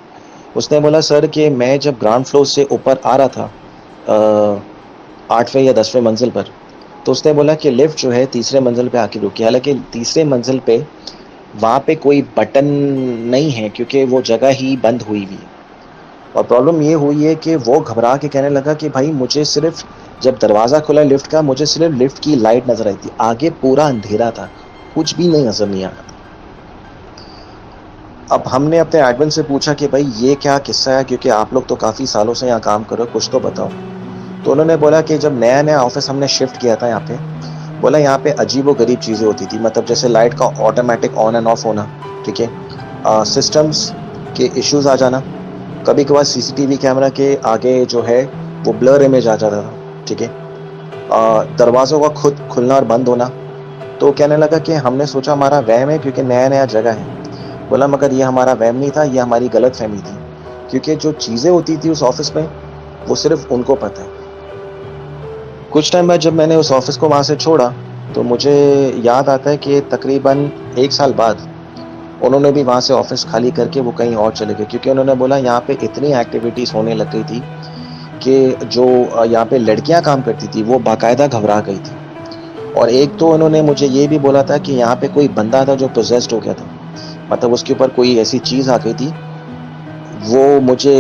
اس نے بولا سر کہ میں جب گراؤنڈ فلور سے اوپر آ رہا تھا 8ویں یا 10ویں منزل پر, تو اس نے بولا کہ لفٹ جو ہے تیسرے منزل پہ آ کے رکی, حالانکہ تیسرے منزل پہ وہاں پہ کوئی بٹن نہیں ہے کیونکہ وہ جگہ ہی بند ہوئی ہوئی ہے. اور پرابلم یہ ہوئی ہے کہ وہ گھبرا کے کہنے لگا کہ بھائی مجھے صرف جب دروازہ کھلا لفٹ کا, مجھے صرف لفٹ کی لائٹ نظر آئی تھی, آگے پورا اندھیرا تھا, کچھ بھی نہیں نظر نہیں آ رہا تھا. اب ہم نے اپنے ایڈمن سے پوچھا کہ بھائی یہ کیا قصہ ہے, کیونکہ آپ لوگ تو کافی سالوں سے یہاں کام کرو, کچھ تو بتاؤ. تو انہوں نے بولا کہ جب نیا نیا آفس ہم نے شفٹ کیا تھا یہاں پہ, بولا یہاں پہ عجیب و غریب چیزیں ہوتی تھی, مطلب جیسے لائٹ کا آٹومیٹک آن اینڈ آف ہونا, ٹھیک ہے, سسٹمز کے ایشوز آ جانا, کبھی کبھار سی سی ٹی وی کیمرہ کے آگے جو ہے وہ بلر امیج آ جاتا تھا, ٹھیک ہے, دروازوں کا خود کھلنا اور بند ہونا. تو کہنے لگا کہ ہم نے سوچا ہمارا وہم ہے کیونکہ نیا نیا جگہ ہے. بولا مگر یہ ہمارا وہم نہیں تھا, یہ ہماری غلط فہمی تھی, کیونکہ جو چیزیں ہوتی تھی اس آفس میں وہ صرف ان کو پتہ ہے. کچھ ٹائم بعد جب میں نے اس آفس کو وہاں سے چھوڑا تو مجھے یاد آتا ہے کہ تقریباً 1 سال بعد انہوں نے بھی وہاں سے آفس خالی کر کے وہ کہیں اور چلے گئے, کیونکہ انہوں نے بولا یہاں پہ اتنی ایکٹیویٹیز ہونے لگ گئی تھی کہ جو یہاں پہ لڑکیاں کام کرتی تھی وہ باقاعدہ گھبرا گئی تھی. اور ایک تو انہوں نے مجھے یہ بھی بولا تھا کہ یہاں پہ کوئی بندہ تھا جو پوزیسڈ ہو گیا تھا, مطلب اس کے اوپر کوئی ایسی چیز آ گئی تھی. وہ مجھے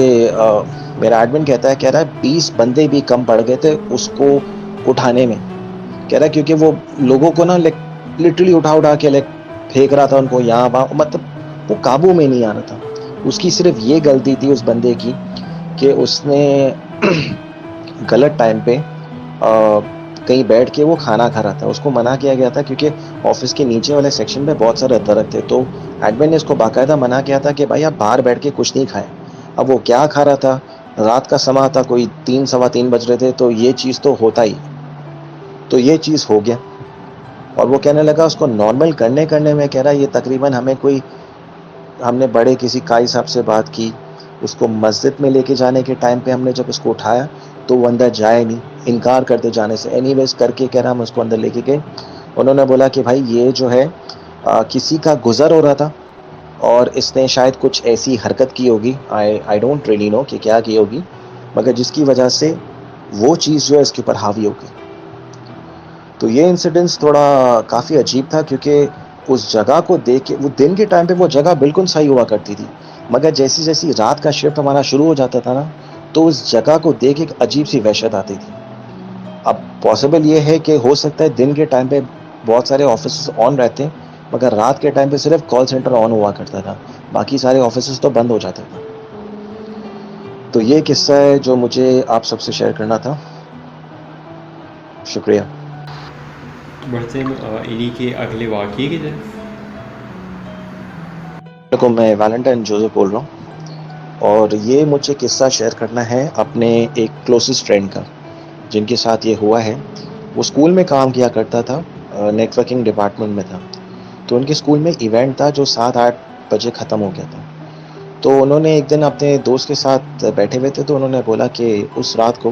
میرا ایڈمن کہتا ہے, کہہ رہا ہے 20 بندے بھی کم پڑ گئے تھے اس کو اٹھانے میں, کہہ رہا ہے کیونکہ وہ لوگوں کو نا لٹرلی اٹھا کے پھینک رہا تھا ان کو یہاں وہاں, مطلب وہ قابو میں نہیں آ رہا تھا. اس کی صرف یہ غلطی تھی اس بندے کی کہ اس نے غلط ٹائم پہ کہیں بیٹھ کے وہ کھانا کھا رہا تھا. اس کو منع کیا گیا تھا کیونکہ آفس کے نیچے والے سیکشن میں بہت سارے درخت تھے, تو ایڈمن نے اس کو باقاعدہ منع کیا تھا کہ بھائی آپ باہر بیٹھ کے کچھ نہیں کھائے. اب وہ کیا کھا رہا تھا, رات کا سما تھا, کوئی 3 سوا 3 بج رہے تھے, تو یہ چیز تو ہوتا ہی, تو یہ چیز ہو گیا. اور وہ کہنے لگا اس کو نارمل کرنے میں, کہہ رہا یہ تقریباً ہم نے بڑے کسی قائی صاحب سے بات کی, اس کو مسجد میں لے کے جانے کے ٹائم پہ ہم نے جب اس کو اٹھایا تو وہ اندر جائے نہیں, انکار کرتے جانے سے. اینی ویز کر کے کہہ رہا ہم اس کو اندر لے کے گئے. انہوں نے بولا کہ بھائی یہ جو ہے کسی کا گزر ہو رہا تھا اور اس نے شاید کچھ ایسی حرکت کی ہوگی, آئی ڈونٹ ریلی نو کہ کیا کی ہوگی, مگر جس کی وجہ سے وہ چیز جو ہے اس کے اوپر حاوی ہو گئی. تو یہ انسیڈنس تھوڑا کافی عجیب تھا, کیونکہ اس جگہ کو دیکھ کے, وہ دن کے ٹائم پہ وہ جگہ بالکل صحیح ہوا کرتی تھی, مگر جیسی جیسی رات کا شفٹ ہمارا شروع ہو جاتا تھا نا, تو اس جگہ کو دیکھ ایک عجیب سی وحشت آتی تھی. اب پاسبل یہ ہے کہ ہو سکتا ہے دن کے ٹائم پہ بہت سارے آفیسز آن رہتے ہیں, مگر رات کے ٹائم پہ صرف کال سینٹر آن ہوا کرتا تھا, باقی سارے آفیسز تو بند ہو جاتے تھے. تو یہ قصہ ہے جو مجھے آپ سب سے شیئر کرنا تھا. شکریہ. بڑھتے ہیں انہی کے اگلے واقعے کی طرف. میں ویلنٹائن جوزف بول رہا ہوں, اور یہ مجھے قصہ شیئر کرنا ہے اپنے ایک کلوزسٹ فرینڈ کا, جن کے ساتھ یہ ہوا ہے. وہ اسکول میں کام کیا کرتا تھا, نیٹ ورکنگ ڈپارٹمنٹ میں تھا. تو ان کے اسکول میں ایونٹ تھا جو 7-8 بجے ختم ہو گیا تھا. تو انہوں نے ایک دن اپنے دوست کے ساتھ بیٹھے ہوئے تھے, تو انہوں نے بولا کہ اس رات کو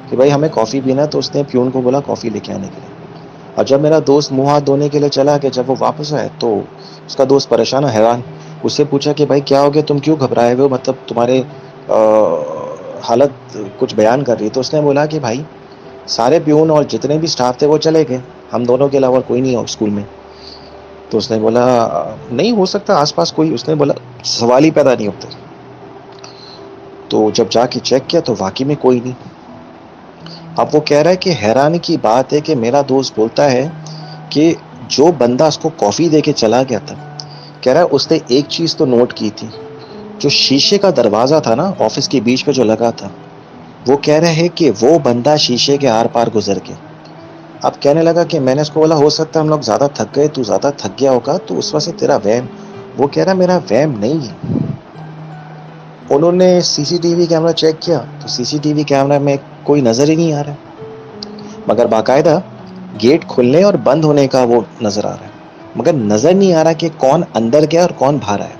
کہ بھائی ہمیں کافی پینا, تو اس نے پیون کو بولا کافی لے کے آنے کے لیے. اور جب میرا دوست منہ ہاتھ دھونے کے لیے چلا کہ جب وہ واپس آئے تو اس کا دوست پریشان و حیران, اس سے پوچھا کہ بھائی کیا ہو گیا, تم کیوں گھبرائے ہوئے ہو, مطلب تمہارے حالت کچھ بیان کر رہی. تو اس نے بولا کہ بھائی سارے پیون اور جتنے بھی سٹاف تھے وہ چلے گئے, ہم دونوں کے علاوہ کوئی نہیں ہو اسکول میں. تو اس نے بولا نہیں ہو سکتا آس پاس کوئی. اس نے بولا سوال ہی پیدا نہیں ہوتے. تو جب جا کے چیک کیا تو واقعی میں کوئی نہیں. اب وہ کہہ رہا ہے کہ حیرانی کی بات ہے کہ میرا دوست بولتا ہے کہ جو بندہ اس کو کافی دے کے چلا گیا تھا, کہہ رہا ہے اس نے ایک چیز تو نوٹ کی تھی, جو شیشے کا دروازہ تھا نا آفس کے بیچ پہ جو لگا تھا, وہ کہہ رہے ہیں کہ وہ بندہ شیشے کے آر پار گزر گیا. اب کہنے لگا کہ میں نے اس کو بولا ہو سکتا ہے ہم لوگ زیادہ تھک گئے, تو زیادہ تھک گیا ہوگا, تو اس وجہ سے تیرا وہم. وہ کہہ رہا میرا وہم نہیں ہے. انہوں نے C C T V camera check کیا تو سی سی ٹی وی کیمرہ میں کوئی نظر ہی نہیں آ رہا, مگر باقاعدہ گیٹ کھلنے اور بند ہونے کا وہ نظر آ رہا ہے, مگر نظر نہیں آ رہا کہ کون اندر گیا اور کون باہر آیا.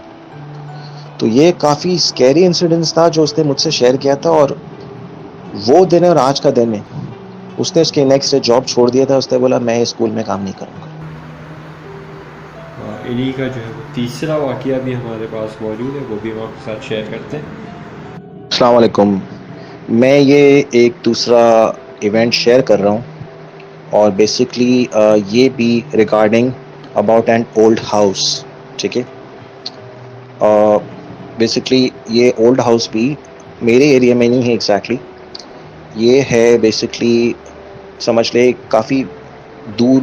تو یہ کافی اسکیری انسیڈنس تھا جو اس نے مجھ سے شیئر کیا تھا, اور وہ دن اور آج کا دن ہے اس نے اس کے نیکسٹ ڈے جاب چھوڑ دیا تھا. اس نے بولا میں اسکول میں کام نہیں کروں گا. انہی کا جو ہے تیسرا واقعہ بھی ہمارے پاس موجود ہے, وہ بھی ہم آپ کے ساتھ شیئر کرتے ہیں. السلام علیکم. میں یہ ایک دوسرا ایونٹ شیئر کر رہا ہوں, اور بیسکلی یہ بھی regarding about an old house. ٹھیک ہے, بیسکلی یہ اولڈ ہاؤس بھی میرے ایریا میں نہیں ہے ایگزیکٹلی. یہ ہے بیسکلی سمجھ لے کافی دور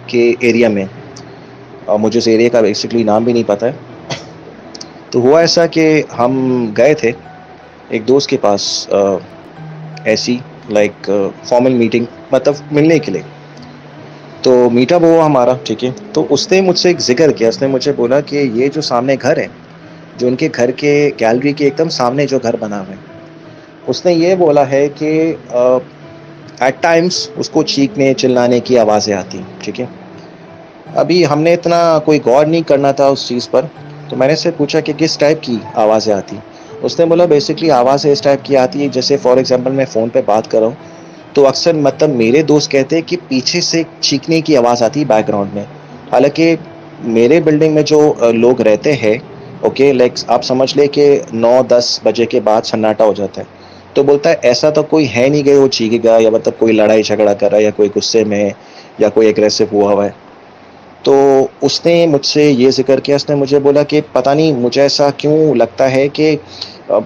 کے ایریا میں. مجھے اس ایریا کا بیسکلی نام بھی نہیں پتہ ہے. تو ہوا ایسا کہ ہم گئے تھے ایک دوست کے پاس ایسی لائک فارمل میٹنگ, مطلب ملنے کے لیے. تو میٹ اپ ہوا ہمارا. ٹھیک ہے, تو اس نے مجھ سے ایک ذکر کیا. اس نے مجھے بولا کہ یہ جو سامنے گھر ہے, جو ان کے گھر کے گیلری کے ایک دم سامنے جو گھر بنا ہوا ہے, اس نے یہ بولا ہے کہ ایٹ ٹائمس اس کو چیخنے چلانے کی آوازیں آتی ہیں. ٹھیک ہے, ابھی ہم نے اتنا کوئی غور نہیں کرنا تھا اس چیز پر. تو میں نے سے پوچھا کہ کس ٹائپ کی آوازیں آتی. اس نے بولا بیسکلی آوازیں اس ٹائپ کی آتی ہے جیسے فار ایگزامپل میں فون پہ بات کر رہا ہوں تو اکثر مطلب میرے دوست کہتے ہیں کہ پیچھے سے چیخنے کی آواز آتی ہے بیک گراؤنڈ میں. حالانکہ میرے بلڈنگ میں جو لوگ رہتے ہیں, اوکے لائک آپ سمجھ لے کہ 9-10 بجے کے بعد سناٹا ہو جاتا ہے. تو بولتا ہے ایسا تو کوئی ہے نہیں کہ وہ چیخے گا, یا مطلب کوئی لڑائی جھگڑا کر رہا ہے, یا کوئی غصے میں یا کوئی اگریسو ہوا ہے. تو اس نے مجھ سے یہ ذکر کیا. اس نے مجھے بولا کہ پتہ نہیں مجھے ایسا کیوں لگتا ہے کہ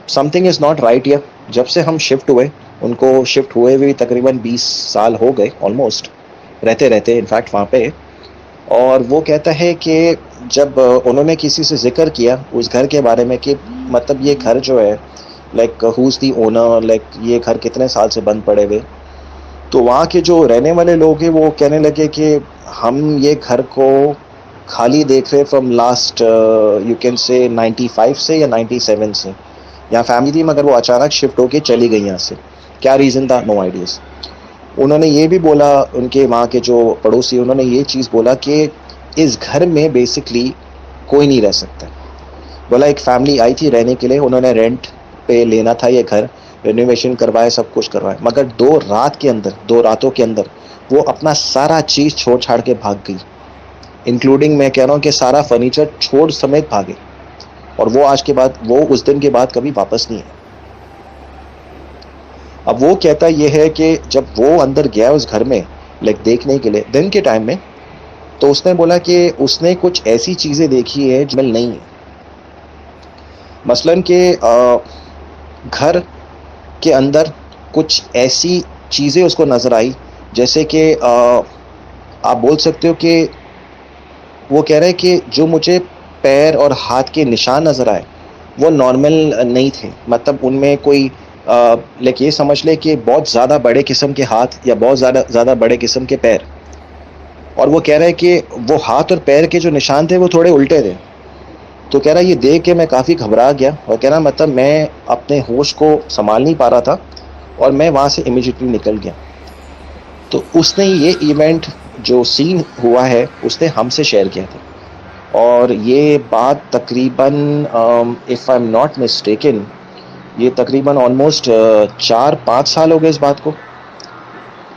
some thing is not right here. جب سے ہم شفٹ ہوئے, ان کو شفٹ ہوئے ہوئے تقریباً 20 سال ہو گئے آلموسٹ رہتے انفیکٹ وہاں پہ. اور وہ کہتا ہے کہ جب انہوں نے کسی سے ذکر کیا اس گھر کے بارے میں کہ مطلب یہ گھر جو ہے like who's the owner, like یہ گھر کتنے سال سے بند پڑے ہوئے, تو وہاں کے جو رہنے والے لوگ ہیں وہ کہنے لگے کہ ہم یہ گھر کو خالی دیکھ رہے from last you can say 95 سے یا 97 سے. یہاں فیملی تھی مگر وہ اچانک شفٹ ہو کے چلی گئی یہاں سے. کیا ریزن تھا, نو آئیڈیاز. انہوں نے یہ بھی بولا, ان کے وہاں کے جو پڑوسی, انہوں نے یہ چیز بولا کہ اس گھر میں بیسکلی کوئی نہیں رہ سکتا. بولا ایک فیملی آئی تھی رہنے کے لیے, انہوں نے رینٹ پہ لینا تھا یہ گھر, رینوویشن کروائے, سب کچھ کروائے, مگر 2 راتوں کے اندر وہ اپنا سارا چیز چھوڑ چھاڑ کے بھاگ گئی, انکلوڈنگ میں کہہ رہا ہوں کہ سارا فرنیچر چھوڑ سمیت بھاگے. اور وہ آج کے بعد, وہ اس دن کے بعد کبھی واپس نہیں ہے. اب وہ کہتا یہ ہے کہ جب وہ اندر گیا اس گھر میں لائک دیکھنے کے لیے دن کے ٹائم میں, تو اس نے بولا کہ اس نے کچھ ایسی چیزیں دیکھی ہے جو نہیں ہے. مثلاً کہ گھر کے اندر کچھ ایسی چیزیں اس کو نظر آئی جیسے کہ آپ بول سکتے ہو کہ وہ کہہ رہے کہ جو مجھے پیر اور ہاتھ کے نشان نظر آئے وہ نارمل نہیں تھے. مطلب ان میں کوئی لیکن یہ سمجھ لے کہ بہت زیادہ بڑے قسم کے ہاتھ یا بہت زیادہ بڑے قسم کے پیر. اور وہ کہہ رہے کہ وہ ہاتھ اور پیر کے جو نشان تھے وہ تھوڑے الٹے تھے. تو کہہ رہا یہ دیکھ کے میں کافی گھبرا گیا, اور کہہ رہا مطلب میں اپنے ہوش کو سنبھال نہیں پا رہا تھا, اور میں وہاں سے امیجیٹلی نکل گیا. تو اس نے یہ ایونٹ جو سین ہوا ہے اس نے ہم سے شیئر کیا تھا, اور یہ بات تقریباً if I am not mistaken یہ تقریباً آلموسٹ 4-5 سال ہو گئے اس بات کو.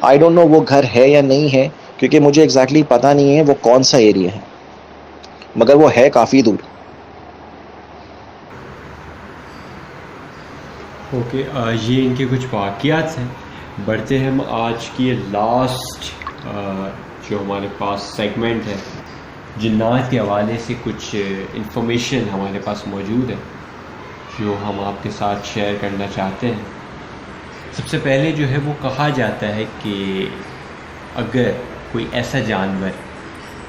آئی ڈونٹ نو وہ گھر ہے یا نہیں ہے, کیونکہ مجھے ایگزیکٹلی پتہ نہیں ہے وہ کون سا ایریا ہے, مگر وہ ہے کافی دور. اوکے, یہ ان کے کچھ واقعات ہیں. بڑھتے ہیں ہم آج کی لاسٹ جو ہمارے پاس سیگمنٹ ہے, جنات کے حوالے سے کچھ انفارمیشن ہمارے پاس موجود ہے جو ہم آپ کے ساتھ شیئر کرنا چاہتے ہیں. سب سے پہلے جو ہے وہ کہا جاتا ہے کہ اگر کوئی ایسا جانور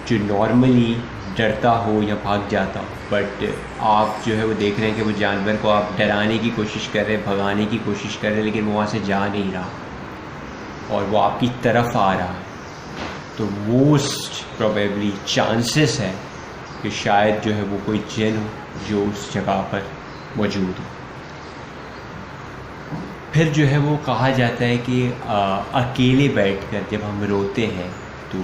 جو نارملی ڈرتا ہو یا بھاگ جاتا ہو, بٹ آپ جو ہے وہ دیکھ رہے ہیں کہ وہ جانور کو آپ ڈرانے کی کوشش کر رہے ہیں, بھگانے کی کوشش کر رہے ہیں, لیکن وہ وہاں سے جا نہیں رہا اور وہ آپ کی طرف آ رہا ہے, تو موسٹ پروبیبلی چانسز ہے کہ شاید جو ہے وہ کوئی جن ہو جو اس جگہ پر موجود ہو. پھر جو ہے وہ کہا جاتا ہے کہ اکیلے بیٹھ کر جب ہم روتے ہیں تو,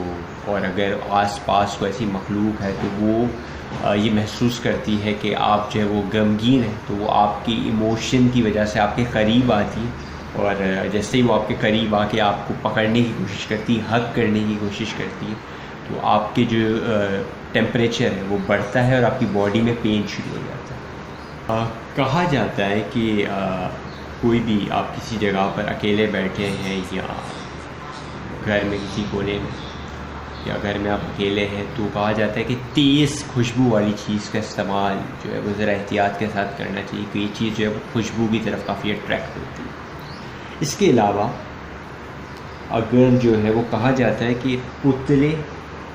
اور اگر آس پاس کوئی ایسی مخلوق ہے تو وہ یہ محسوس کرتی ہے کہ آپ جو ہے وہ غمگین ہیں, تو وہ آپ کی ایموشن کی وجہ سے آپ کے قریب آتی ہے اور جیسے ہی وہ آپ کے قریب آ کے آپ کو پکڑنے کی کوشش کرتی ہے، ہگ کرنے کی کوشش کرتی ہے، تو آپ کے جو ٹیمپریچر ہے وہ بڑھتا ہے اور آپ کی باڈی میں پین شروع ہو جاتا ہے۔ کہا جاتا ہے کہ کوئی بھی آپ کسی جگہ پر اکیلے بیٹھے ہیں یا گھر میں کسی کونے میں یا گھر میں آپ اکیلے ہیں، تو کہا جاتا ہے کہ تیز خوشبو والی چیز کا استعمال جو ہے وہ ذرا احتیاط کے ساتھ کرنا چاہیے، کہ یہ چیز جو ہے وہ خوشبو کی طرف کافی اٹریکٹ ہوتی ہے۔ اس کے علاوہ اگر جو ہے وہ کہا جاتا ہے کہ پتلے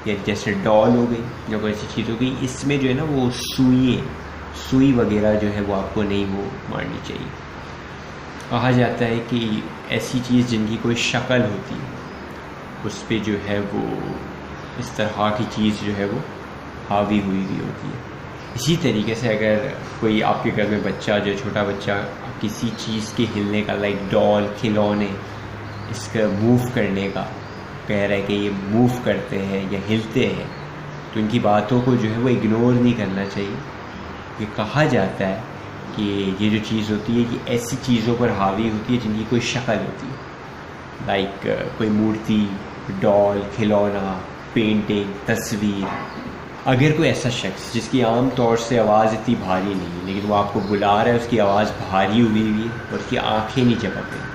یا جیسے ڈال ہو گئی یا کوئی ایسی چیز ہو گئی، اس میں جو ہے نا وہ سوئی وغیرہ جو ہے وہ آپ کو نہیں وہ مارنی چاہیے۔ کہا جاتا ہے کہ ایسی چیز جن کی کوئی شکل ہوتی ہے اس پہ جو ہے وہ اس طرح کی چیز جو ہے وہ حاوی ہوئی ہوتی ہے۔ اسی طریقے سے اگر کوئی آپ کے گھر میں بچہ جو چھوٹا بچہ کسی چیز کے ہلنے کا، لائک ڈال، کھلونے، اس کا موو کرنے کا کہہ رہا ہے کہ یہ موو کرتے ہیں یا ہلتے ہیں، تو ان کی باتوں کو جو ہے وہ اگنور نہیں کرنا چاہیے۔ یہ کہا جاتا ہے کہ یہ جو چیز ہوتی ہے یہ ایسی چیزوں پر حاوی ہوتی ہے جن کی کوئی شکل ہوتی ہے، لائک کوئی مورتی، ڈال، کھلونا، پینٹنگ، تصویر۔ اگر کوئی ایسا شخص جس کی عام طور سے آواز اتنی بھاری نہیں ہے لیکن وہ آپ کو بلا رہا ہے، اس کی آواز بھاری ہوئی ہے اور اس کی آنکھیں نہیں چپک رہی،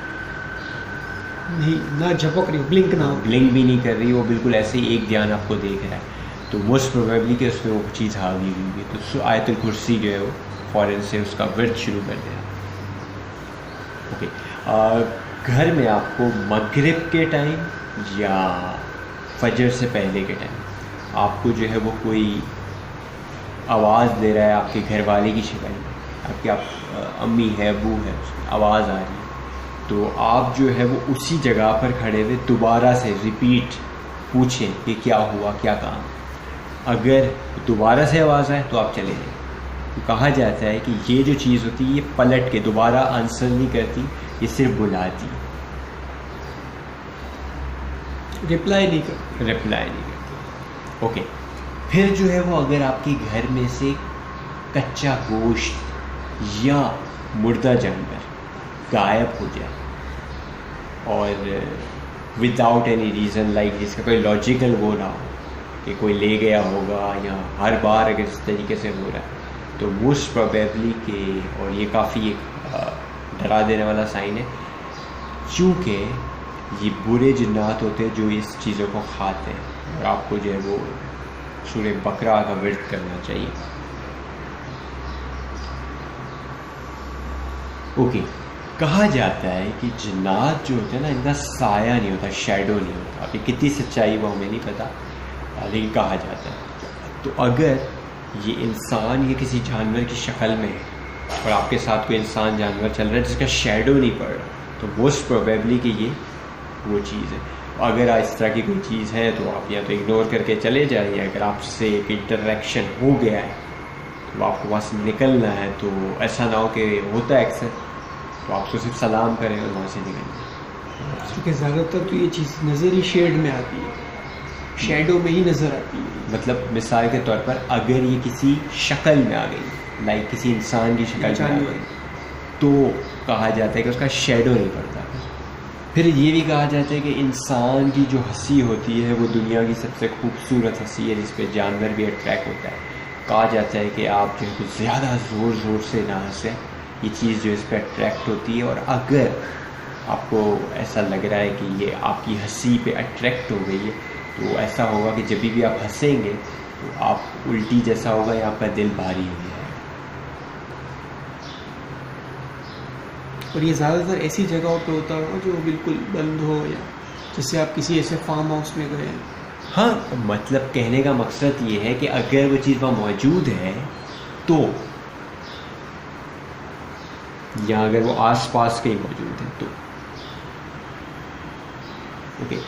نہیں نہ جھپک رہی، بلنک نہ ہو، بلنک بھی نہیں کر رہی، وہ بالکل ایسے ہی ایک دھیان آپ کو دیکھ رہا ہے، تو موسٹ پروبیبلی کہ اس پہ وہ چیز حاوی ہوئی ہے، تو آیت الکرسی جو ہے وہ فوراً سے اس کا ورد شروع کر دیں۔ اوکے، گھر میں آپ کو مغرب کے ٹائم یا فجر سے پہلے کے ٹائم آپ کو جو ہے وہ کوئی آواز دے رہا ہے آپ کے گھر والے کی شکل میں، آپ کے امی ہے، ابو ہے، اس کی آواز آ رہی ہے، تو آپ جو ہے وہ اسی جگہ پر کھڑے ہوئے دوبارہ سے ریپیٹ پوچھیں کہ کیا ہوا، کیا کام۔ اگر دوبارہ سے آواز آئے تو آپ چلے جائیں۔ تو کہا جاتا ہے کہ یہ جو چیز ہوتی ہے یہ پلٹ کے دوبارہ آنسر نہیں کرتی، یہ صرف بلاتی، رپلائی نہیں کرتی۔ اوکے، پھر جو ہے وہ اگر آپ کے گھر میں سے کچا گوشت یا مردہ جانور غائب ہو جائے اور وداؤٹ اینی ریزن، لائک جس کا کوئی لاجیکل وہ نہ ہو کہ کوئی لے گیا ہوگا یا ہر بار اگر اس طریقے سے ہو رہا ہے، تو موسٹ پروبیبلی کہ، اور یہ کافی ایک ڈرا دینے والا سائن ہے، چونکہ یہ برے جنات ہوتے ہیں جو اس چیزوں کو کھاتے ہیں، اور آپ کو جو ہے وہ سورہ بقرہ کا ورد کرنا چاہیے۔ اوکے، کہا جاتا ہے کہ جنات جو ہوتے ہیں نا، ان کا سایہ نہیں ہوتا، شیڈو نہیں ہوتا۔ ابھی کتنی سچائی وہ ہمیں نہیں پتہ، لیکن کہا جاتا ہے۔ تو اگر یہ انسان یا کسی جانور کی شکل میں ہے اور آپ کے ساتھ کوئی انسان جانور چل رہا ہے جس کا شیڈو نہیں پڑ رہا، تو موسٹ پروبیبلی کہ یہ وہ چیز ہے۔ اگر اس طرح کی کوئی چیز ہے تو آپ یا تو اگنور کر کے چلے جائیں، یا اگر آپ سے ایک انٹریکشن ہو گیا ہے تو آپ کو وہاں سے نکلنا ہے، تو ایسا نہ ہو کہ ہوتا ہے اکثر، تو آپ کو صرف سلام کریں اور وہاں سے نکل جائیں۔ کیونکہ زیادہ تر تو یہ چیز نظری شیڈ میں آتی ہے، شیڈو میں ہی نظر آتی ہے۔ مطلب مثال کے طور پر اگر یہ کسی شکل میں آ گئی، لائک کسی انسان کی شکل میں آ گئی، تو کہا جاتا ہے کہ اس کا شیڈو نہیں پڑتا۔ پھر یہ بھی کہا جاتا ہے کہ انسان کی جو ہنسی ہوتی ہے وہ دنیا کی سب سے خوبصورت ہنسی ہے، جس پہ جانور بھی اٹریکٹ ہوتا ہے۔ کہا جاتا ہے کہ آپ جو ہے کچھ زیادہ زور سے نہ ہنسیں، یہ چیز جو اس پہ اٹریکٹ ہوتی ہے، اور اگر آپ کو ایسا لگ رہا ہے کہ یہ آپ کی ہنسی پہ اٹریکٹ ہو گئی ہے، تو ایسا ہوگا کہ جب بھی آپ ہنسیں گے تو آپ الٹی جیسا ہوگا یا آپ کا دل بھاری ہو جائے گا۔ اور یہ زیادہ تر ایسی جگہوں پہ ہوتا ہوگا جو بالکل بند ہو، یا جیسے آپ کسی ایسے فارم ہاؤس میں گئے ہیں۔ ہاں، مطلب کہنے کا مقصد یہ ہے کہ اگر وہ چیز وہاں موجود ہے تو، یا اگر وہ آس پاس کے ہی موجود ہے تو۔ اوکے،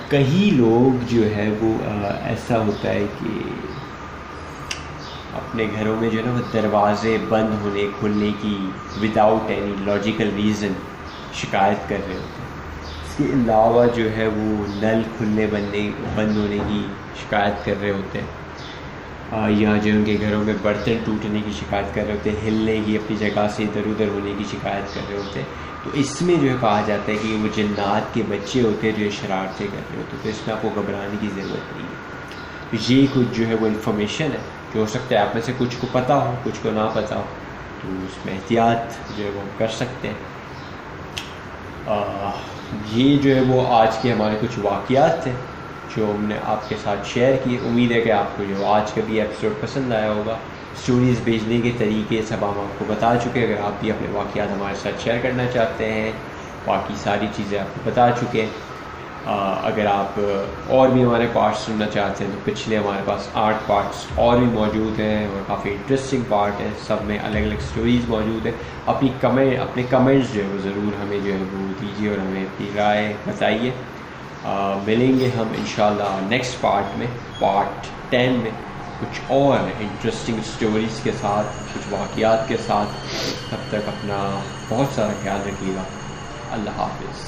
کئی لوگ جو ہے وہ ایسا ہوتا ہے کہ اپنے گھروں میں جو ہے نا وہ دروازے بند ہونے کھلنے کی وداؤٹ اینی لاجیکل ریزن شکایت کر رہے ہوتے ہیں۔ اس کے علاوہ جو ہے وہ نل کھلنے بند ہونے کی شکایت کر رہے ہوتے ہیں، یا جو ان کے گھروں میں برتن ٹوٹنے کی شکایت کر رہے ہوتے ہیں، ہلنے کی، اپنی جگہ سے ادھر ادھر ہونے کی شکایت کر رہے ہوتے ہیں۔ تو اس میں جو ہے کہا جاتا ہے کہ وہ جنات کے بچے ہوتے ہیں جو شرارتیں کر رہے ہوتے، تو اس میں آپ کو گھبرانے کی ضرورت نہیں ہے. یہ کچھ جو ہے وہ انفارمیشن ہے جو ہو سکتا ہے آپ میں سے کچھ کو پتہ ہو، کچھ کو نہ پتہ ہو، تو اس میں احتیاط جو ہے وہ کر سکتے ہیں. یہ جو ہے وہ آج کے ہمارے کچھ واقعات تھے جو ہم نے آپ کے ساتھ شیئر کیے. امید ہے کہ آپ کو جو آج کا بھی ایپیسوڈ پسند آیا ہوگا. اسٹوریز بھیجنے کے طریقے سب ہم آپ کو بتا چکے. اگر آپ بھی اپنے واقعات ہمارے ساتھ شیئر کرنا چاہتے ہیں، باقی ساری چیزیں آپ کو بتا چکے ہیں. اگر آپ اور بھی ہمارے پارٹس سننا چاہتے ہیں تو پچھلے ہمارے پاس 8 پارٹس اور بھی موجود ہیں اور کافی انٹرسٹنگ پارٹ ہیں. سب میں الگ الگ سٹوریز موجود ہیں. اپنے کمنٹس جو ہے وہ ضرور ہمیں جو ہے وہ دیجیے اور ہمیں اپنی رائے بتائیے. ملیں گے ہم انشاءاللہ نیکسٹ پارٹ میں، پارٹ 10 میں، کچھ اور انٹرسٹنگ سٹوریز کے ساتھ، کچھ واقعات کے ساتھ. تب تک اپنا بہت سارا خیال رکھیے گا. اللہ حافظ.